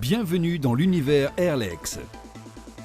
Bienvenue dans l'univers Airlex.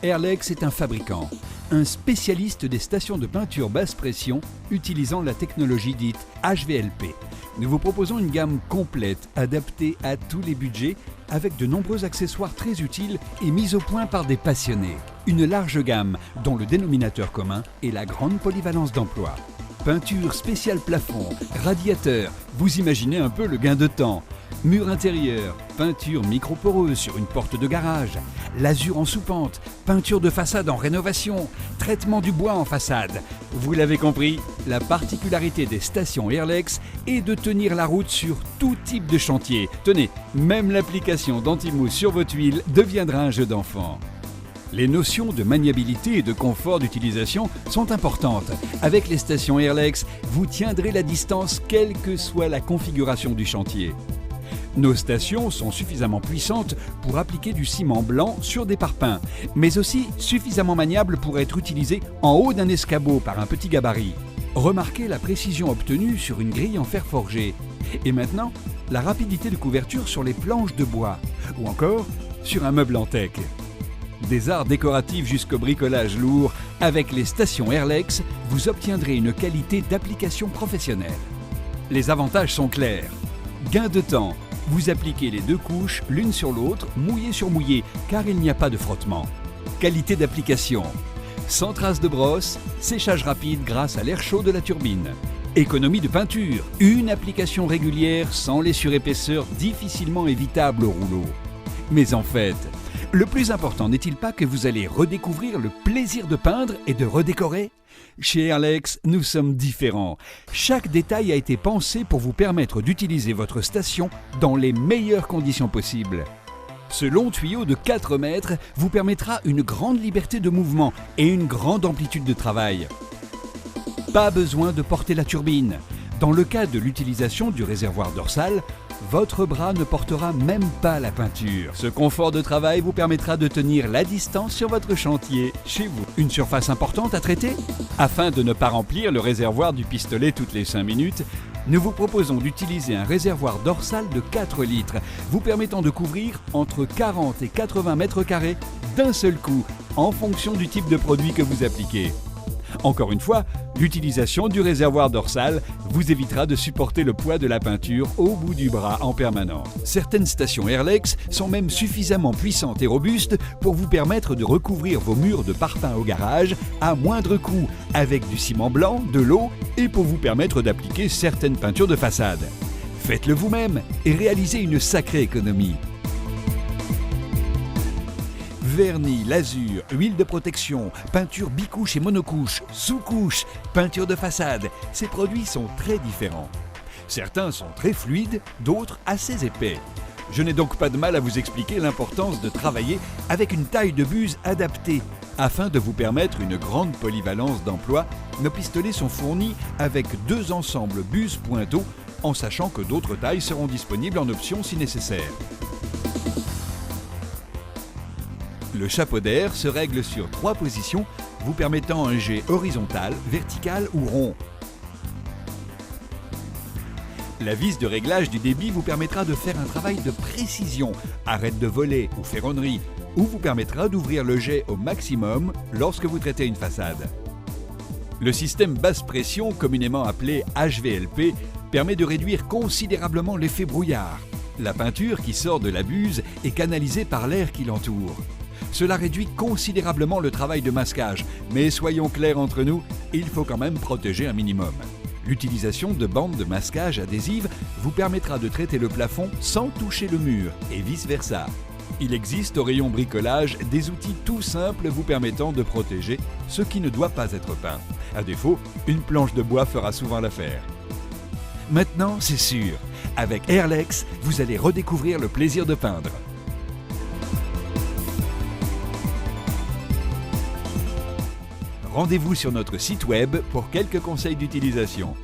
Airlex est un fabricant, un spécialiste des stations de peinture basse pression utilisant la technologie dite HVLP. Nous vous proposons une gamme complète, adaptée à tous les budgets, avec de nombreux accessoires très utiles et mis au point par des passionnés. Une large gamme dont le dénominateur commun est la grande polyvalence d'emploi. Peinture spéciale plafond, radiateur, vous imaginez un peu le gain de temps. Mur intérieur, peinture microporeuse sur une porte de garage, lasure en soupente, peinture de façade en rénovation, traitement du bois en façade. Vous l'avez compris, la particularité des stations Airlex est de tenir la route sur tout type de chantier. Tenez, même l'application d'anti-mousse sur vos tuiles deviendra un jeu d'enfant. Les notions de maniabilité et de confort d'utilisation sont importantes. Avec les stations Airlex, vous tiendrez la distance quelle que soit la configuration du chantier. Nos stations sont suffisamment puissantes pour appliquer du ciment blanc sur des parpaings, mais aussi suffisamment maniables pour être utilisées en haut d'un escabeau par un petit gabarit. Remarquez la précision obtenue sur une grille en fer forgé. Et maintenant, la rapidité de couverture sur les planches de bois, ou encore sur un meuble en teck. Des arts décoratifs jusqu'au bricolage lourd, avec les stations Airlex, vous obtiendrez une qualité d'application professionnelle. Les avantages sont clairs. Gain de temps. Vous appliquez les deux couches l'une sur l'autre, mouillé sur mouillé, car il n'y a pas de frottement. Qualité d'application. Sans trace de brosse, séchage rapide grâce à l'air chaud de la turbine. Économie de peinture. Une application régulière sans les surépaisseurs difficilement évitables au rouleau. Mais en fait, le plus important n'est-il pas que vous allez redécouvrir le plaisir de peindre et de redécorer ? Chez Airlex, nous sommes différents. Chaque détail a été pensé pour vous permettre d'utiliser votre station dans les meilleures conditions possibles. Ce long tuyau de 4 mètres vous permettra une grande liberté de mouvement et une grande amplitude de travail. Pas besoin de porter la turbine. Dans le cas de l'utilisation du réservoir dorsal, votre bras ne portera même pas la peinture. Ce confort de travail vous permettra de tenir la distance sur votre chantier, chez vous. Une surface importante à traiter ? Afin de ne pas remplir le réservoir du pistolet toutes les 5 minutes, nous vous proposons d'utiliser un réservoir dorsal de 4 litres, vous permettant de couvrir entre 40 et 80 mètres carrés d'un seul coup, en fonction du type de produit que vous appliquez. Encore une fois, l'utilisation du réservoir dorsal vous évitera de supporter le poids de la peinture au bout du bras en permanence. Certaines stations Airlex sont même suffisamment puissantes et robustes pour vous permettre de recouvrir vos murs de parpaing au garage à moindre coût, avec du ciment blanc, de l'eau et pour vous permettre d'appliquer certaines peintures de façade. Faites-le vous-même et réalisez une sacrée économie. Vernis, lasure, huile de protection, peinture bicouche et monocouche, sous-couche, peinture de façade, ces produits sont très différents. Certains sont très fluides, d'autres assez épais. Je n'ai donc pas de mal à vous expliquer l'importance de travailler avec une taille de buse adaptée. Afin de vous permettre une grande polyvalence d'emploi, nos pistolets sont fournis avec 2 ensembles buse pointeau, en sachant que d'autres tailles seront disponibles en option si nécessaire. Le chapeau d'air se règle sur 3 positions, vous permettant un jet horizontal, vertical ou rond. La vis de réglage du débit vous permettra de faire un travail de précision, arête de volet ou ferronnerie, ou vous permettra d'ouvrir le jet au maximum lorsque vous traitez une façade. Le système basse pression, communément appelé HVLP, permet de réduire considérablement l'effet brouillard. La peinture qui sort de la buse est canalisée par l'air qui l'entoure. Cela réduit considérablement le travail de masquage, mais soyons clairs entre nous, il faut quand même protéger un minimum. L'utilisation de bandes de masquage adhésives vous permettra de traiter le plafond sans toucher le mur, et vice-versa. Il existe au rayon bricolage des outils tout simples vous permettant de protéger ce qui ne doit pas être peint. À défaut, une planche de bois fera souvent l'affaire. Maintenant, c'est sûr, avec Airlex, vous allez redécouvrir le plaisir de peindre. Rendez-vous sur notre site web pour quelques conseils d'utilisation.